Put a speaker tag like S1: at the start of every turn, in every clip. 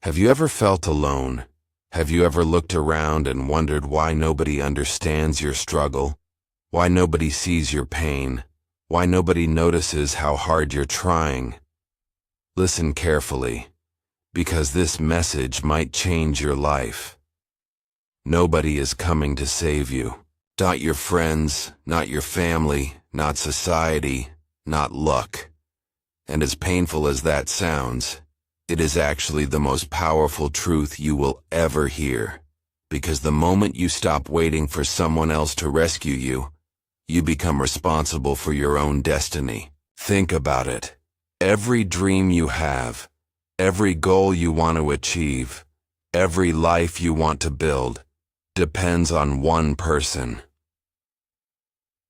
S1: Have you ever felt alone? Have you ever looked around and wondered why nobody understands your struggle? Why nobody sees your pain? Why nobody notices how hard you're trying? Listen carefully, because this message might change your life. Nobody is coming to save you. Not your friends, not your family, not society, not luck. And as painful as that sounds, it is actually the most powerful truth you will ever hear. Because the moment you stop waiting for someone else to rescue you, you become responsible for your own destiny. Think about it. Every dream you have, every goal you want to achieve, every life you want to build, depends on one person.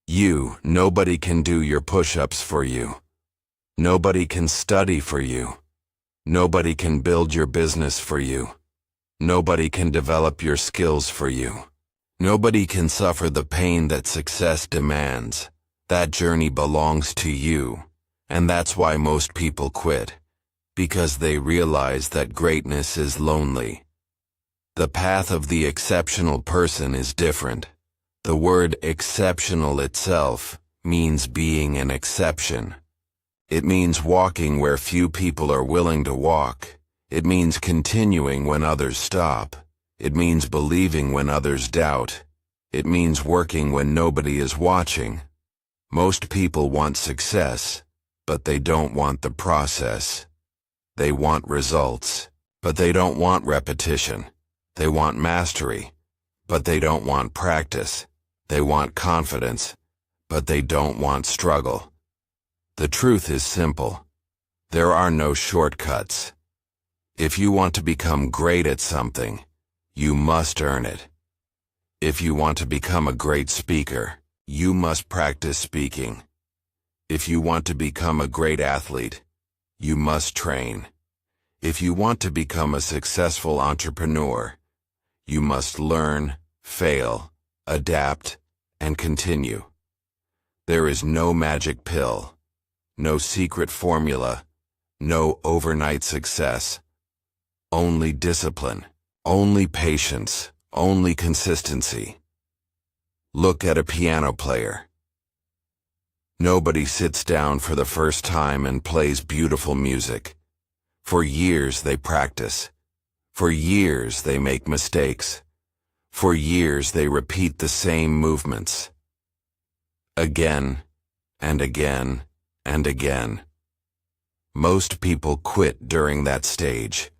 S1: You. Nobody can do your push-ups for you. Nobody can study for you. Nobody can build your business for you. Nobody can develop your skills for you. Nobody can suffer the pain that success demands. That journey belongs to you. And that's why most people quit. Because they realize that greatness is lonely. The path of the exceptional person is different. The word exceptional itself means being an exception. It means walking where few people are willing to walk. It means continuing when others stop. It means believing when others doubt. It means working when nobody is watching. Most people want success, but they don't want the process. They want results, but they don't want repetition. They want mastery, but they don't want practice. They want confidence, but they don't want struggle. The truth is simple. There are no shortcuts. If you want to become great at something, you must earn it. If you want to become a great speaker, you must practice speaking. If you want to become a great athlete, you must train. If you want to become a successful entrepreneur, you must learn, fail, adapt, and continue. There is no magic pill, no secret formula, no overnight success. Only discipline, only patience, only consistency. Look at a piano player. Nobody sits down for the first time and plays beautiful music. For years they practice. For years they make mistakes. For years they repeat the same movements. Again, and again, and again. Most people quit during that stage.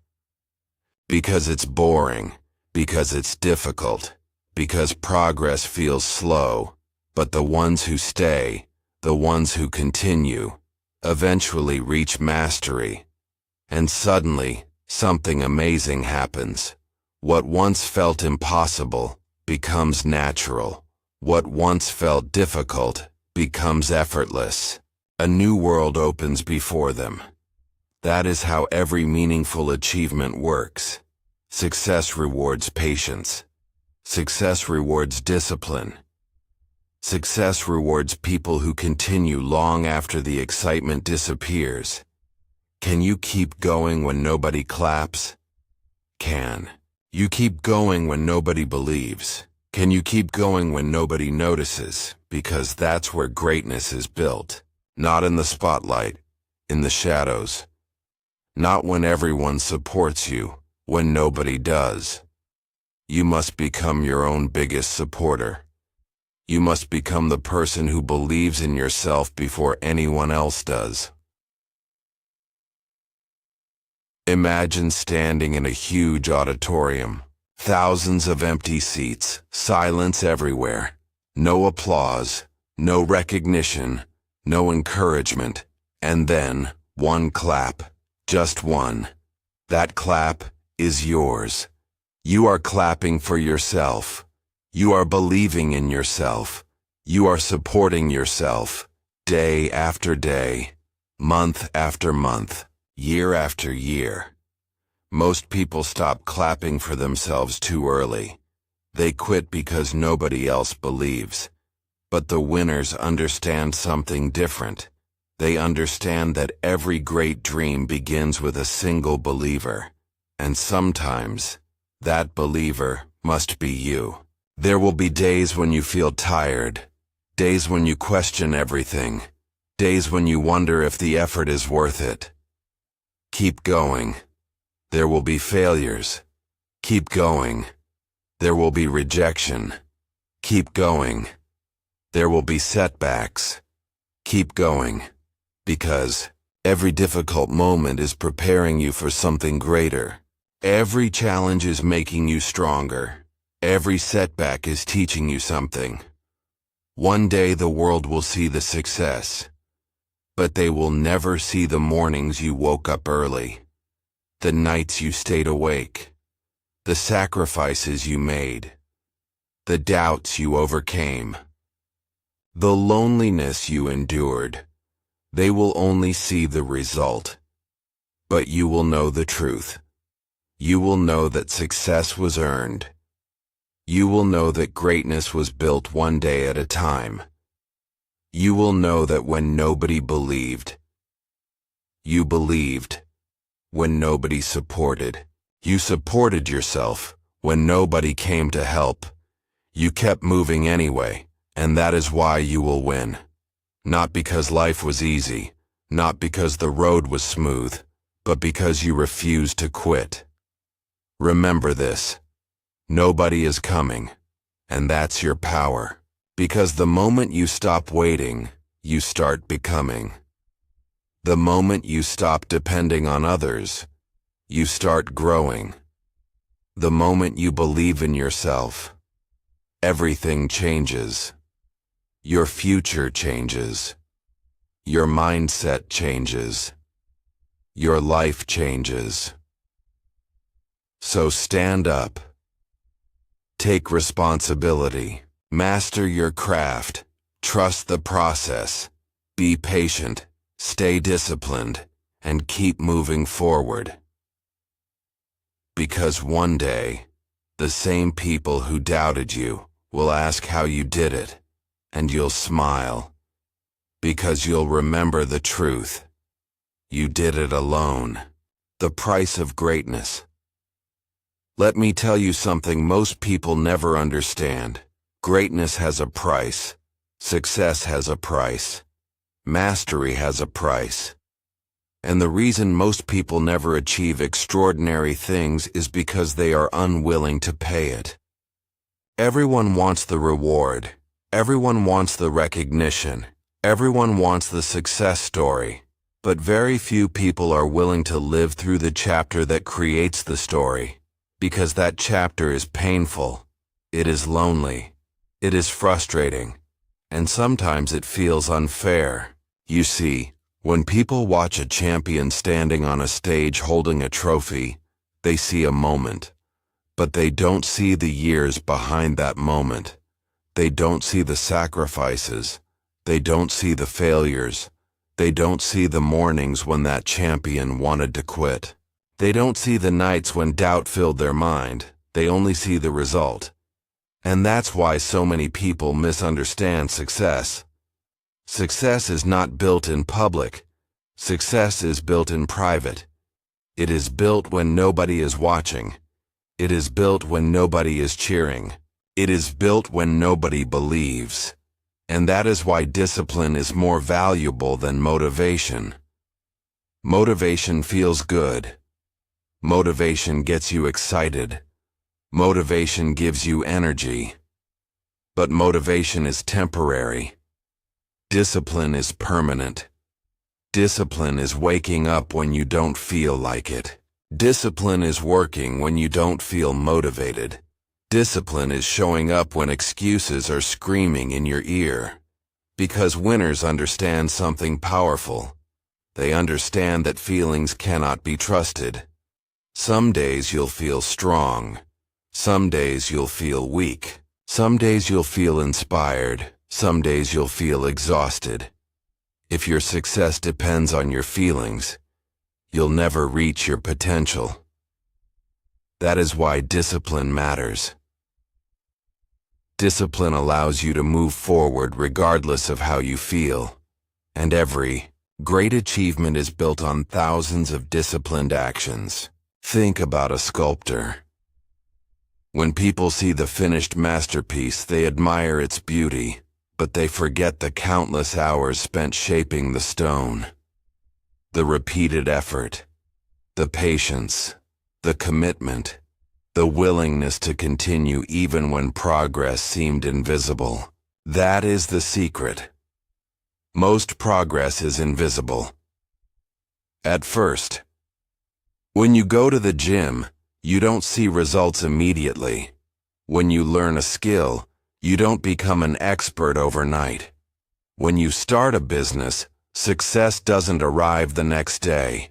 S1: Because it's boring, because it's difficult, because progress feels slow. But the ones who stay, the ones who continue, eventually reach mastery. And suddenly, something amazing happens. What once felt impossible becomes natural. What once felt difficult becomes effortless. A new world opens before them. That is how every meaningful achievement works. Success rewards patience. Success rewards discipline. Success rewards people who continue long after the excitement disappears. Can you keep going when nobody claps? Can you keep going when nobody believes? Can you keep going when nobody notices? Because that's where greatness is built. Not in the spotlight, in the shadows. Not when everyone supports you, when nobody does. You must become your own biggest supporter. You must become the person who believes in yourself before anyone else does. Imagine standing in a huge auditorium. Thousands of empty seats, silence everywhere. No applause, no recognition, no encouragement. And then, one clap. Just one. That clap is yours. You are clapping for yourself. You are believing in yourself. You are supporting yourself. Day after day. Month after month. Year after year. Most people stop clapping for themselves too early. They quit because nobody else believes. But the winners understand something different. They understand that every great dream begins with a single believer. And sometimes, that believer must be you. There will be days when you feel tired, days when you question everything, days when you wonder if the effort is worth it. Keep going. There will be failures. Keep going. There will be rejection. Keep going. There will be setbacks. Keep going. Because every difficult moment is preparing you for something greater. Every challenge is making you stronger. Every setback is teaching you something. One day the world will see the success, but they will never see the mornings you woke up early, the nights you stayed awake, the sacrifices you made, the doubts you overcame, the loneliness you endured. They will only see the result. But you will know the truth. You will know that success was earned. You will know that greatness was built one day at a time. You will know that when nobody believed, you believed. When nobody supported, you supported yourself. When nobody came to help, you kept moving anyway, and that is why you will win. Not because life was easy, not because the road was smooth, but because you refused to quit. Remember this. Nobody is coming, and that's your power. Because the moment you stop waiting, you start becoming. The moment you stop depending on others, you start growing. The moment you believe in yourself, everything changes. Your future changes. Your mindset changes. Your life changes. So stand up. Take responsibility. Master your craft. Trust the process. Be patient. Stay disciplined. And keep moving forward. Because one day, the same people who doubted you will ask how you did it, and you'll smile. Because you'll remember the truth. You did it alone. The price of greatness. Let me tell you something most people never understand. Greatness has a price. Success has a price. Mastery has a price. And the reason most people never achieve extraordinary things is because they are unwilling to pay it. Everyone wants the reward. Everyone wants the recognition. Everyone wants the success story. But very few people are willing to live through the chapter that creates the story. Because that chapter is painful. It is lonely. It is frustrating. And sometimes it feels unfair. You see, when people watch a champion standing on a stage holding a trophy, they see a moment. But they don't see the years behind that moment. They don't see the sacrifices. They don't see the failures. They don't see the mornings when that champion wanted to quit. They don't see the nights when doubt filled their mind. They only see the result. And that's why so many people misunderstand success. Success is not built in public. Success is built in private. It is built when nobody is watching. It is built when nobody is cheering. It is built when nobody believes. And that is why discipline is more valuable than motivation. Motivation feels good. Motivation gets you excited. Motivation gives you energy. But motivation is temporary. Discipline is permanent. Discipline is waking up when you don't feel like it. Discipline is working when you don't feel motivated. Discipline is showing up when excuses are screaming in your ear. Because winners understand something powerful. They understand that feelings cannot be trusted. Some days you'll feel strong. Some days you'll feel weak. Some days you'll feel inspired. Some days you'll feel exhausted. If your success depends on your feelings, you'll never reach your potential. That is why discipline matters. Discipline allows you to move forward regardless of how you feel. And every great achievement is built on thousands of disciplined actions. Think about a sculptor. When people see the finished masterpiece, they admire its beauty, but they forget the countless hours spent shaping the stone. The repeated effort, the patience, the commitment, the willingness to continue even when progress seemed invisible. That is the secret. Most progress is invisible. At first, when you go to the gym, you don't see results immediately. When you learn a skill, you don't become an expert overnight. When you start a business, success doesn't arrive the next day.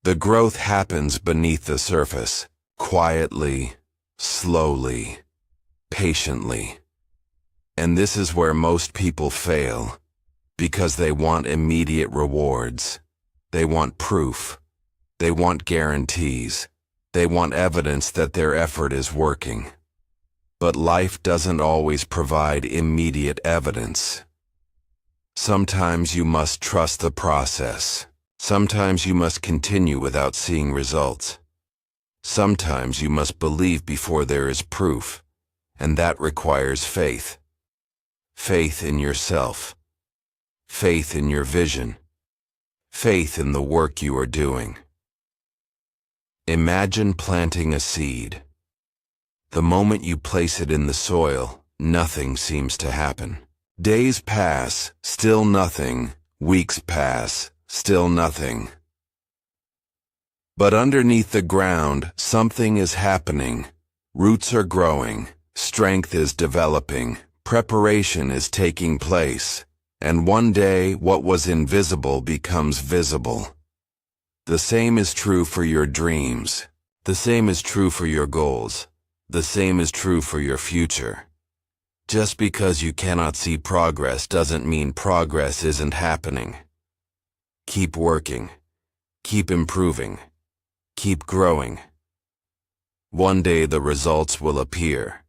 S1: The growth happens beneath the surface, quietly, slowly, patiently. And this is where most people fail, because they want immediate rewards. They want proof. They want guarantees. They want evidence that their effort is working. But life doesn't always provide immediate evidence. Sometimes you must trust the process. Sometimes you must continue without seeing results. Sometimes you must believe before there is proof, and that requires faith. Faith in yourself. Faith in your vision. Faith in the work you are doing. Imagine planting a seed. The moment you place it in the soil, nothing seems to happen. Days pass, still nothing. Weeks pass, still nothing. But underneath the ground, something is happening. Roots are growing, strength is developing, preparation is taking place, and one day what was invisible becomes visible. The same is true for your dreams. The same is true for your goals. The same is true for your future. Just because you cannot see progress doesn't mean progress isn't happening. Keep working. Keep improving. Keep growing. One day the results will appear,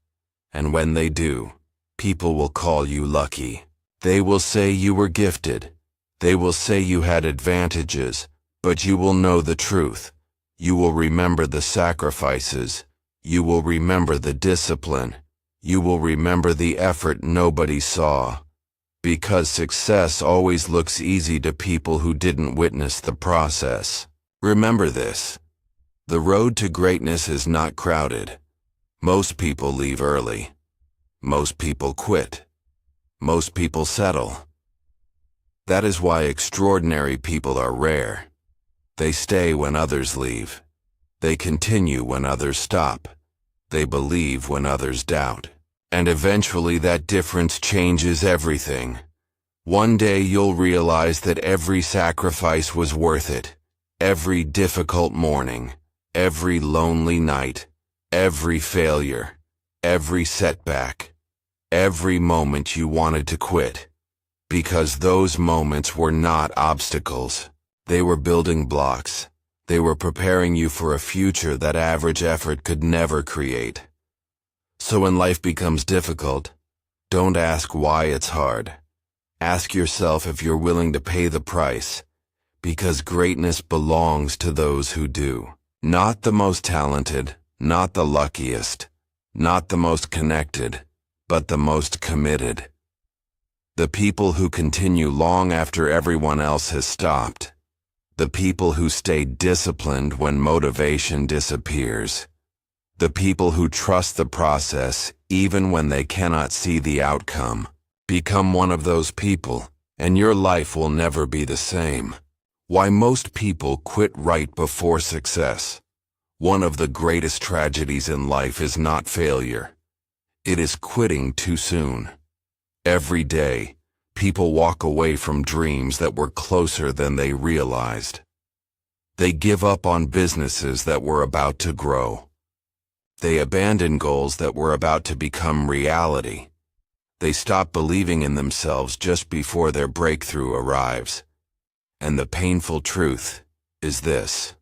S1: and when they do, people will call you lucky. They will say you were gifted. They will say you had advantages, but you will know the truth. You will remember the sacrifices. You will remember the discipline. You will remember the effort nobody saw. Because success always looks easy to people who didn't witness the process. Remember this. The road to greatness is not crowded. Most people leave early. Most people quit. Most people settle. That is why extraordinary people are rare. They stay when others leave. They continue when others stop. They believe when others doubt. And eventually that difference changes everything. One day you'll realize that every sacrifice was worth it. Every difficult morning, every lonely night, every failure, every setback, every moment you wanted to quit. Because those moments were not obstacles. They were building blocks. They were preparing you for a future that average effort could never create. So when life becomes difficult, don't ask why it's hard. Ask yourself if you're willing to pay the price, because greatness belongs to those who do. Not the most talented, not the luckiest, not the most connected, but the most committed. The people who continue long after everyone else has stopped. The people who stay disciplined when motivation disappears. The people who trust the process even when they cannot see the outcome. Become one of those people, and your life will never be the same. Why most people quit right before success. One of the greatest tragedies in life is not failure. It is quitting too soon. Every day, people walk away from dreams that were closer than they realized. They give up on businesses that were about to grow. They abandon goals that were about to become reality. They stop believing in themselves just before their breakthrough arrives. And the painful truth is this.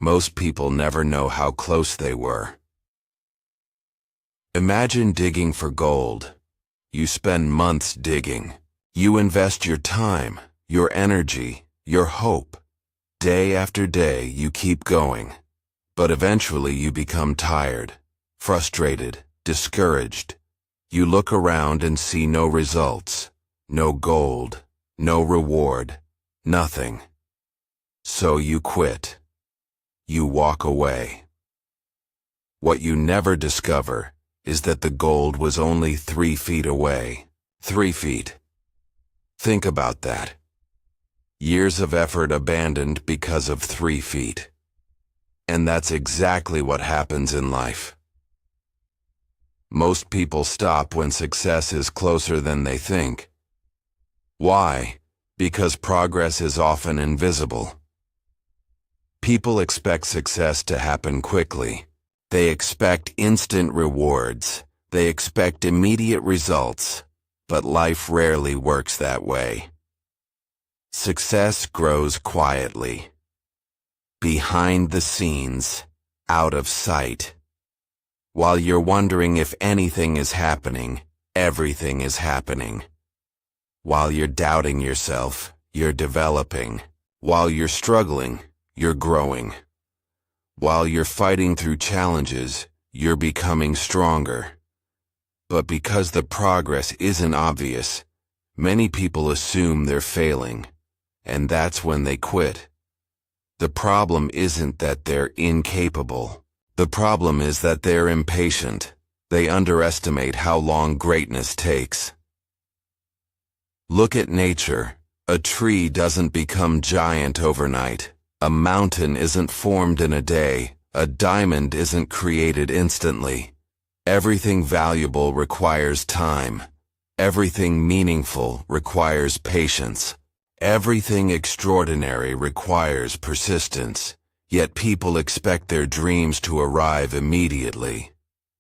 S1: Most people never know how close they were. Imagine digging for gold. You spend months digging. You invest your time, your energy, your hope. Day after day, you keep going. But eventually you become tired, frustrated, discouraged. You look around and see no results, no gold, no reward, nothing. So you quit. You walk away. What you never discover is that the gold was only 3 feet away. 3 feet. Think about that. Years of effort abandoned because of 3 feet. And that's exactly what happens in life. Most people stop when success is closer than they think. Why? Because progress is often invisible. People expect success to happen quickly. They expect instant rewards. They expect immediate results. But life rarely works that way. Success grows quietly. Behind the scenes, out of sight. While you're wondering if anything is happening, everything is happening. While you're doubting yourself, you're developing. While you're struggling, you're growing. While you're fighting through challenges, you're becoming stronger. But because the progress isn't obvious, many people assume they're failing, and that's when they quit. The problem isn't that they're incapable. The problem is that they're impatient. They underestimate how long greatness takes. Look at nature. A tree doesn't become giant overnight. A mountain isn't formed in a day. A diamond isn't created instantly. Everything valuable requires time. Everything meaningful requires patience. Everything extraordinary requires persistence. Yet people expect their dreams to arrive immediately.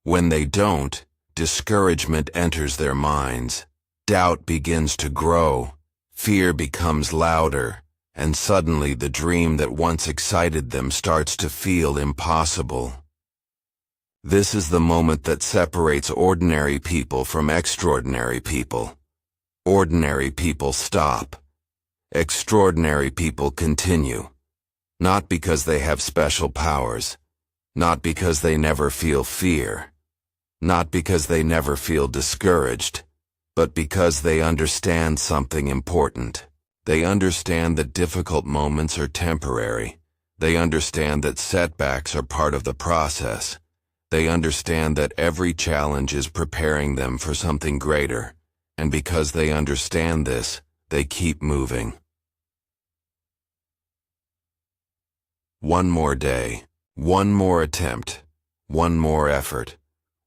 S1: When they don't, discouragement enters their minds. Doubt begins to grow. Fear becomes louder. And suddenly the dream that once excited them starts to feel impossible. This is the moment that separates ordinary people from extraordinary people. Ordinary people stop. Extraordinary people continue. Not because they have special powers. Not because they never feel fear. Not because they never feel discouraged. But because they understand something important. They understand that difficult moments are temporary. They understand that setbacks are part of the process. They understand that every challenge is preparing them for something greater. And because they understand this, they keep moving. One more day, one more attempt, one more effort,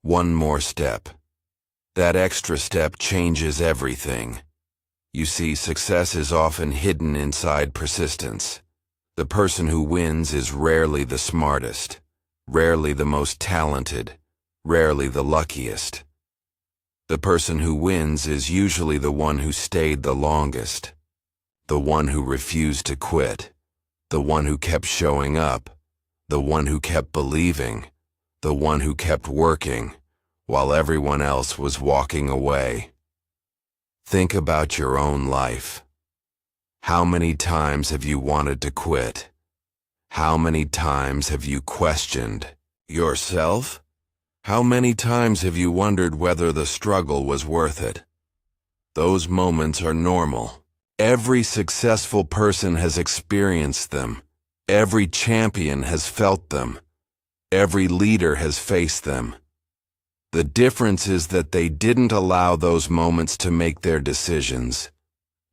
S1: one more step. That extra step changes everything. You see, success is often hidden inside persistence. The person who wins is rarely the smartest, rarely the most talented, rarely the luckiest. The person who wins is usually the one who stayed the longest, the one who refused to quit. The one who kept showing up, the one who kept believing, the one who kept working, while everyone else was walking away. Think about your own life. How many times have you wanted to quit? How many times have you questioned yourself? How many times have you wondered whether the struggle was worth it? Those moments are normal. Every successful person has experienced them. Every champion has felt them. Every leader has faced them. The difference is that they didn't allow those moments to make their decisions.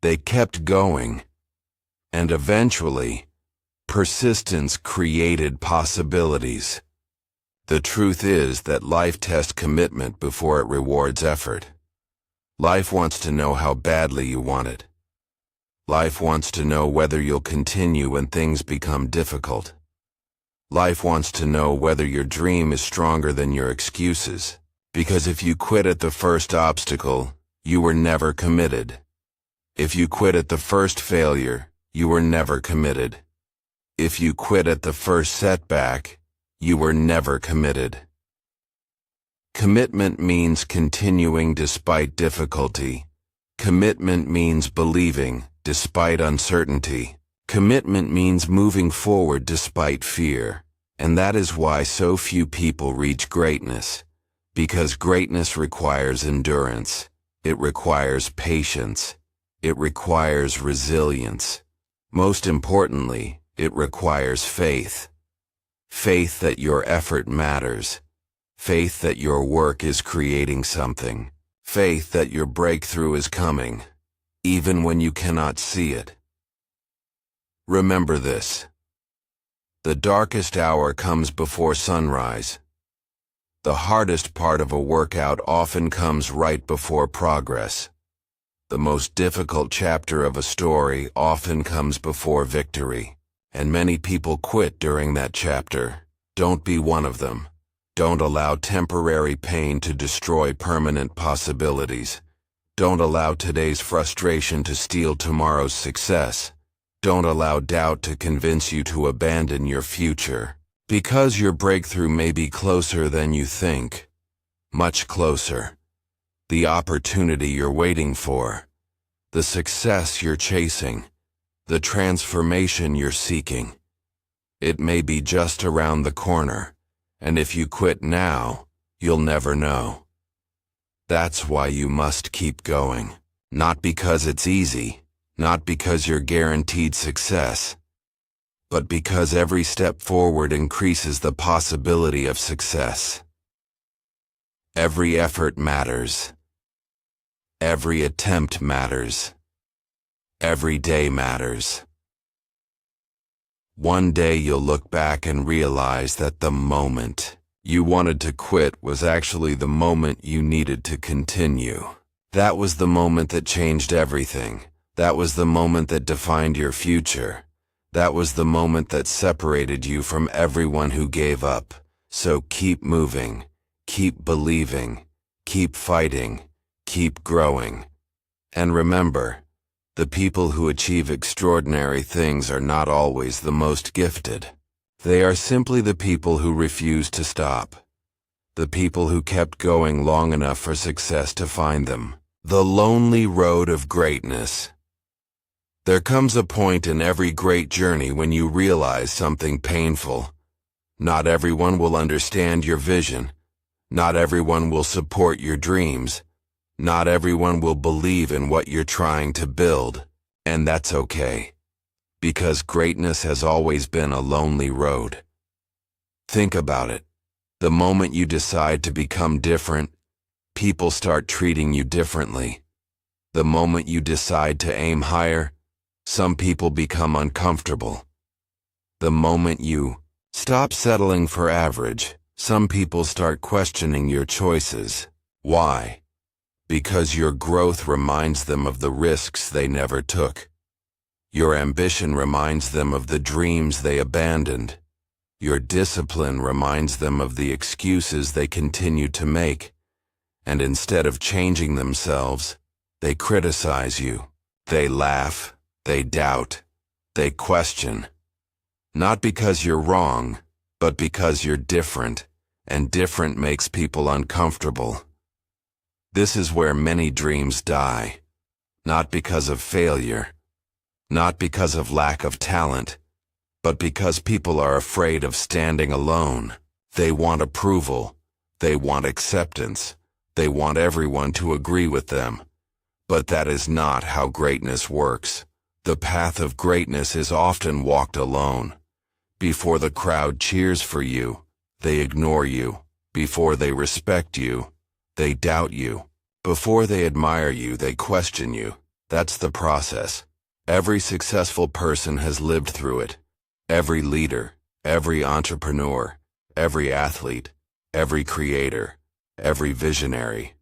S1: They kept going. And eventually, persistence created possibilities. The truth is that life tests commitment before it rewards effort. Life wants to know how badly you want it. Life wants to know whether you'll continue when things become difficult. Life wants to know whether your dream is stronger than your excuses. Because if you quit at the first obstacle, you were never committed. If you quit at the first failure, you were never committed. If you quit at the first setback, you were never committed. Commitment means continuing despite difficulty. Commitment means believing despite uncertainty. Commitment means moving forward despite fear, and that is why so few people reach greatness. Because greatness requires endurance, it requires patience, it requires resilience. Most importantly, it requires faith. Faith that your effort matters. Faith that your work is creating something. Faith that your breakthrough is coming, even when you cannot see it. Remember this. The darkest hour comes before sunrise. The hardest part of a workout often comes right before progress. The most difficult chapter of a story often comes before victory. And many people quit during that chapter. Don't be one of them. Don't allow temporary pain to destroy permanent possibilities. Don't allow today's frustration to steal tomorrow's success. Don't allow doubt to convince you to abandon your future. Because your breakthrough may be closer than you think. Much closer. The opportunity you're waiting for. The success you're chasing. The transformation you're seeking. It may be just around the corner, and if you quit now, you'll never know. That's why you must keep going. Not because it's easy, not because you're guaranteed success, but because every step forward increases the possibility of success. Every effort matters. Every attempt matters. Every day matters. One day you'll look back and realize that the moment you wanted to quit was actually the moment you needed to continue. That was the moment that changed everything. That was the moment that defined your future. That was the moment that separated you from everyone who gave up. So keep moving, keep believing, keep fighting, keep growing. And remember, the people who achieve extraordinary things are not always the most gifted. They are simply the people who refuse to stop. The people who kept going long enough for success to find them. The lonely road of greatness. There comes a point in every great journey when you realize something painful. Not everyone will understand your vision. Not everyone will support your dreams. Not everyone will believe in what you're trying to build. And that's okay. Because greatness has always been a lonely road. Think about it. The moment you decide to become different, people start treating you differently. The moment you decide to aim higher, some people become uncomfortable. The moment you stop settling for average, some people start questioning your choices. Why? Because your growth reminds them of the risks they never took. Your ambition reminds them of the dreams they abandoned. Your discipline reminds them of the excuses they continue to make. And instead of changing themselves, they criticize you. They laugh. They doubt. They question. Not because you're wrong, but because you're different, and different makes people uncomfortable. This is where many dreams die. Not because of failure, not because of lack of talent, but because people are afraid of standing alone. They want approval. They want acceptance. They want everyone to agree with them. But that is not how greatness works. The path of greatness is often walked alone. Before the crowd cheers for you, they ignore you. Before they respect you, they doubt you. Before they admire you, they question you. That's the process. Every successful person has lived through it. Every leader, every entrepreneur, every athlete, every creator, every visionary.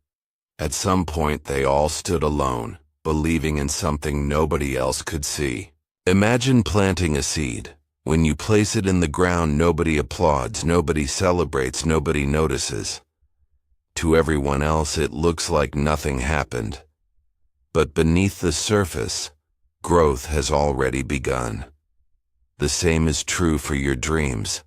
S1: At some point, they all stood alone, believing in something nobody else could see. Imagine planting a seed. When you place it in the ground, nobody applauds, nobody celebrates, nobody notices. To everyone else, it looks like nothing happened. But beneath the surface, growth has already begun. The same is true for your dreams.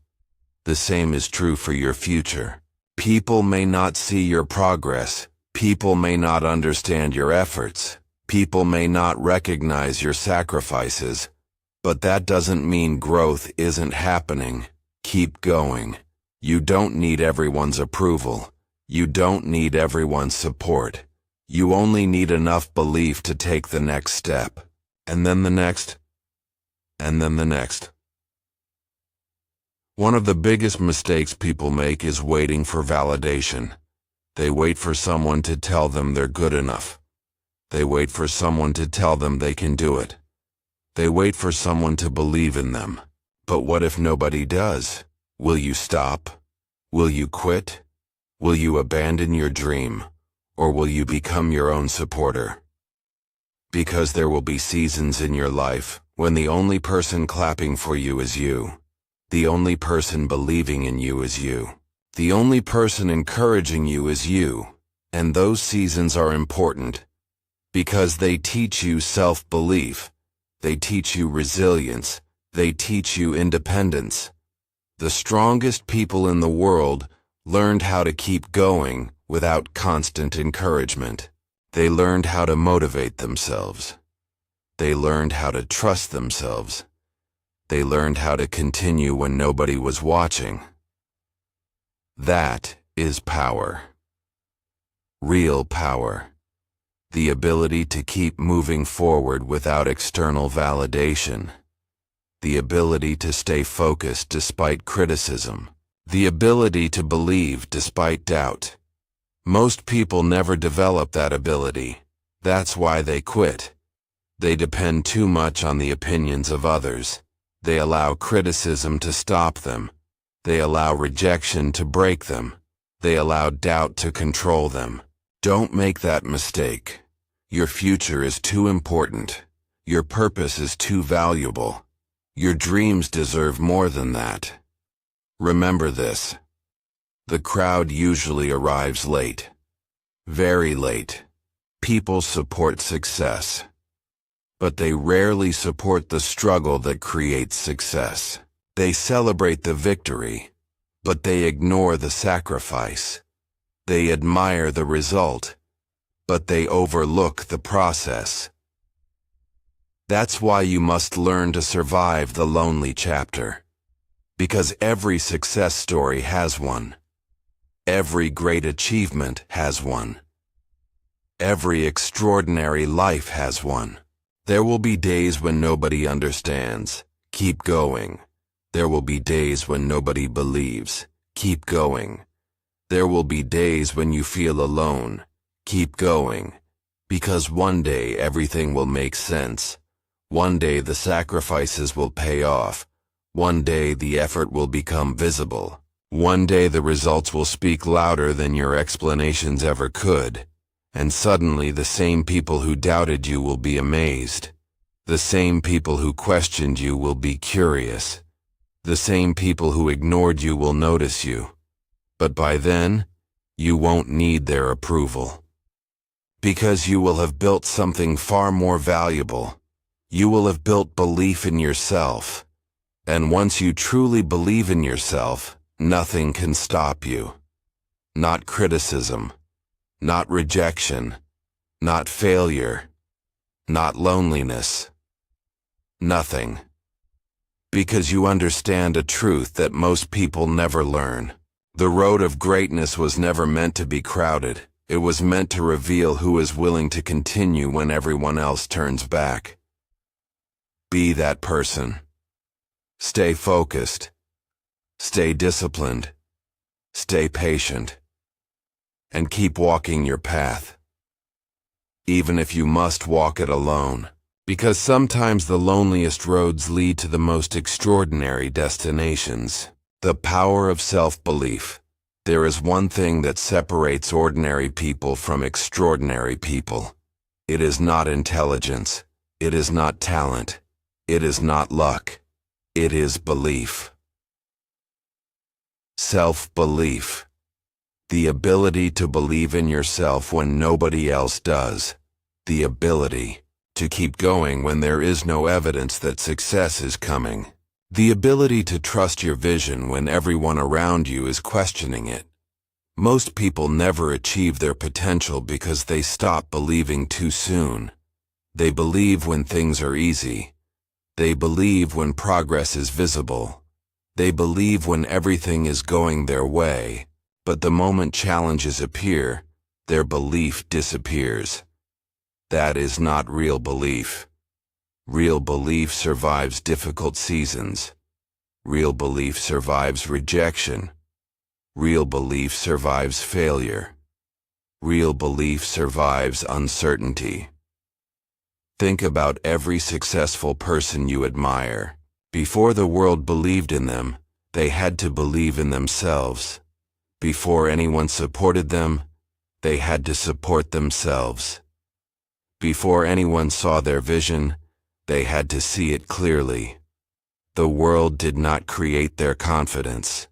S1: The same is true for your future. People may not see your progress. People may not understand your efforts. People may not recognize your sacrifices. But that doesn't mean growth isn't happening. Keep going. You don't need everyone's approval. You don't need everyone's support. You only need enough belief to take the next step. And then the next. And then the next. One of the biggest mistakes people make is waiting for validation. They wait for someone to tell them they're good enough. They wait for someone to tell them they can do it. They wait for someone to believe in them. But what if nobody does? Will you stop? Will you quit? Will you abandon your dream? Or will you become your own supporter? Because there will be seasons in your life when the only person clapping for you is you. The only person believing in you is you. The only person encouraging you is you. And those seasons are important because they teach you self-belief. They teach you resilience. They teach you independence. The strongest people in the world learned how to keep going without constant encouragement. They learned how to motivate themselves. They learned how to trust themselves. They learned how to continue when nobody was watching. That is power. Real power. The ability to keep moving forward without external validation. The ability to stay focused despite criticism. The ability to believe despite doubt. Most people never develop that ability. That's why they quit. They depend too much on the opinions of others. They allow criticism to stop them. They allow rejection to break them. They allow doubt to control them. Don't make that mistake. Your future is too important. Your purpose is too valuable. Your dreams deserve more than that. Remember this. The crowd usually arrives late. Very late. People support success. But they rarely support the struggle that creates success. They celebrate the victory, but they ignore the sacrifice. They admire the result, but they overlook the process. That's why you must learn to survive the lonely chapter. Because every success story has one. Every great achievement has one. Every extraordinary life has one. There will be days when nobody understands. Keep going. There will be days when nobody believes. Keep going. There will be days when you feel alone. Keep going. Because one day everything will make sense. One day the sacrifices will pay off. One day the effort will become visible. One day the results will speak louder than your explanations ever could. And suddenly the same people who doubted you will be amazed. The same people who questioned you will be curious. The same people who ignored you will notice you. But by then, you won't need their approval. Because you will have built something far more valuable. You will have built belief in yourself. And once you truly believe in yourself, nothing can stop you. Not criticism. Not rejection. Not failure. Not loneliness. Nothing. Because you understand a truth that most people never learn. The road of greatness was never meant to be crowded. It was meant to reveal who is willing to continue when everyone else turns back. Be that person. Stay focused. Stay disciplined. Stay patient. And keep walking your path. Even if you must walk it alone. Because sometimes the loneliest roads lead to the most extraordinary destinations. The power of self-belief. There is one thing that separates ordinary people from extraordinary people. It is not intelligence. It is not talent. It is not luck. It is belief. Self-belief. The ability to believe in yourself when nobody else does. The ability to keep going when there is no evidence that success is coming. The ability to trust your vision when everyone around you is questioning it. Most people never achieve their potential because they stop believing too soon. They believe when things are easy. They believe when progress is visible. They believe when everything is going their way. But the moment challenges appear, their belief disappears. That is not real belief. Real belief survives difficult seasons. Real belief survives rejection. Real belief survives failure. Real belief survives uncertainty. Think about every successful person you admire. Before the world believed in them, they had to believe in themselves. Before anyone supported them, they had to support themselves. Before anyone saw their vision, they had to see it clearly. The world did not create their confidence.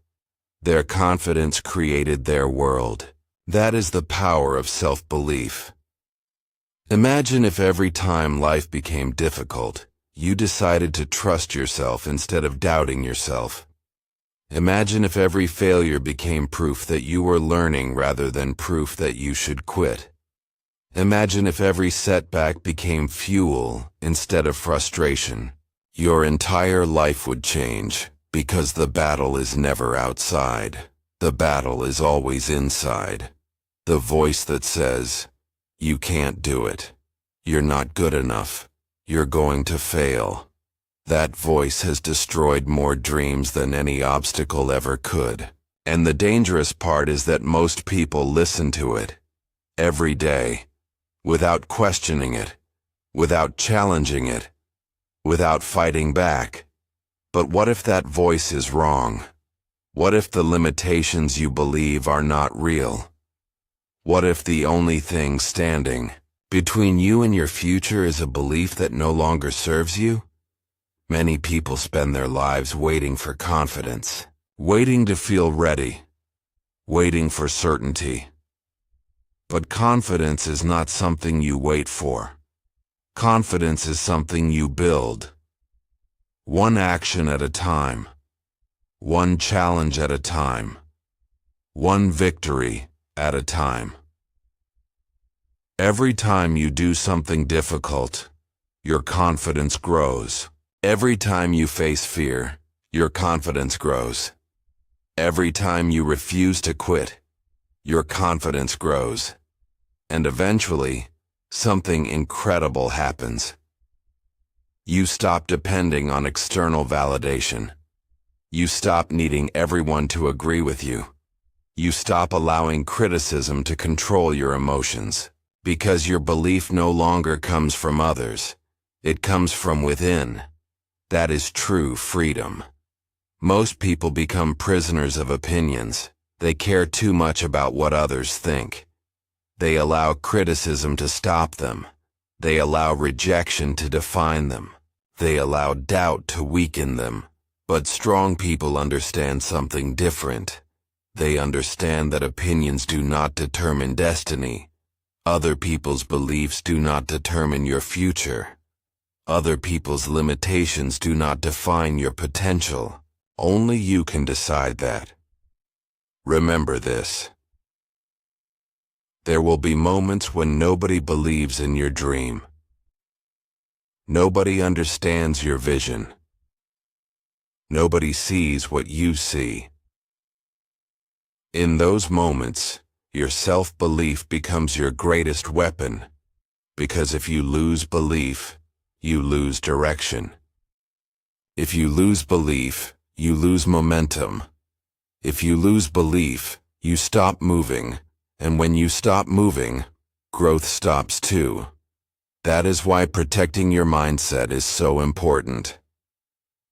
S1: Their confidence created their world. That is the power of self-belief. Imagine if every time life became difficult, you decided to trust yourself instead of doubting yourself. Imagine if every failure became proof that you were learning rather than proof that you should quit. Imagine if every setback became fuel instead of frustration. Your entire life would change, because the battle is never outside. The battle is always inside. The voice that says, "You can't do it. You're not good enough. You're going to fail." That voice has destroyed more dreams than any obstacle ever could. And the dangerous part is that most people listen to it every day, without questioning it, without challenging it, without fighting back. But what if that voice is wrong? What if the limitations you believe are not real? What if the only thing standing between you and your future is a belief that no longer serves you? Many people spend their lives waiting for confidence, waiting to feel ready, waiting for certainty. But confidence is not something you wait for. Confidence is something you build. One action at a time. One challenge at a time. One victory at a time. Every time you do something difficult, your confidence grows. Every time you face fear, your confidence grows. Every time you refuse to quit, your confidence grows. And eventually, something incredible happens. You stop depending on external validation. You stop needing everyone to agree with you. You stop allowing criticism to control your emotions, because your belief no longer comes from others. It comes from within. That is true freedom. Most people become prisoners of opinions. They care too much about what others think. They allow criticism to stop them. They allow rejection to define them. They allow doubt to weaken them. But strong people understand something different. They understand that opinions do not determine destiny. Other people's beliefs do not determine your future. Other people's limitations do not define your potential. Only you can decide that. Remember this. There will be moments when nobody believes in your dream. Nobody understands your vision. Nobody sees what you see. In those moments, your self-belief becomes your greatest weapon. Because if you lose belief, you lose direction. If you lose belief, you lose momentum. If you lose belief, you stop moving. And when you stop moving, growth stops too. That is why protecting your mindset is so important.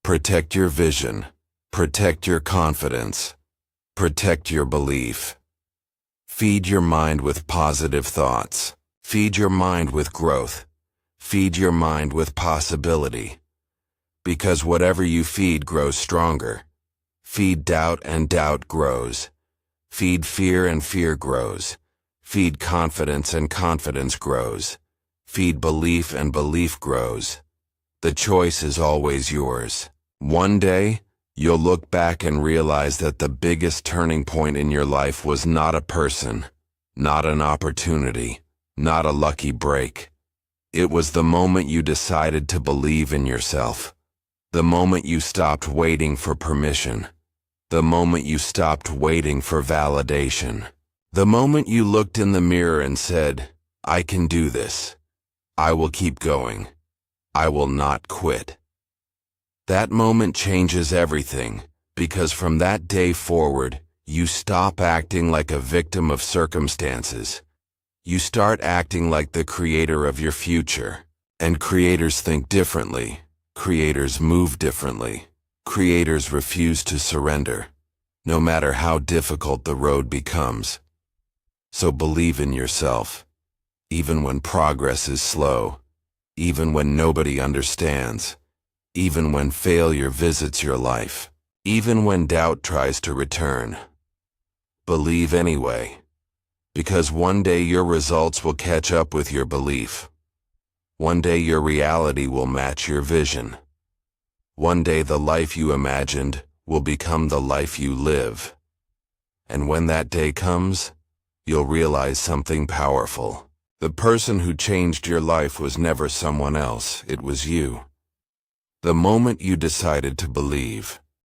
S1: Protect your vision. Protect your confidence. Protect your belief. Feed your mind with positive thoughts. Feed your mind with growth. Feed your mind with possibility. Because whatever you feed grows stronger. Feed doubt and doubt grows. Feed fear and fear grows. Feed confidence and confidence grows. Feed belief and belief grows. The choice is always yours. One day, you'll look back and realize that the biggest turning point in your life was not a person, not an opportunity, not a lucky break. It was the moment you decided to believe in yourself. The moment you stopped waiting for permission. The moment you stopped waiting for validation. The moment you looked in the mirror and said, I can do this. I will keep going. I will not quit. That moment changes everything, because from that day forward, you stop acting like a victim of circumstances. You start acting like the creator of your future. And creators think differently. Creators move differently. Creators refuse to surrender, no matter how difficult the road becomes. So believe in yourself, even when progress is slow, even when nobody understands, even when failure visits your life, even when doubt tries to return. Believe anyway, because one day your results will catch up with your belief. One day your reality will match your vision. One day the life you imagined will become the life you live. And when that day comes, you'll realize something powerful. The person who changed your life was never someone else, it was you. The moment you decided to believe.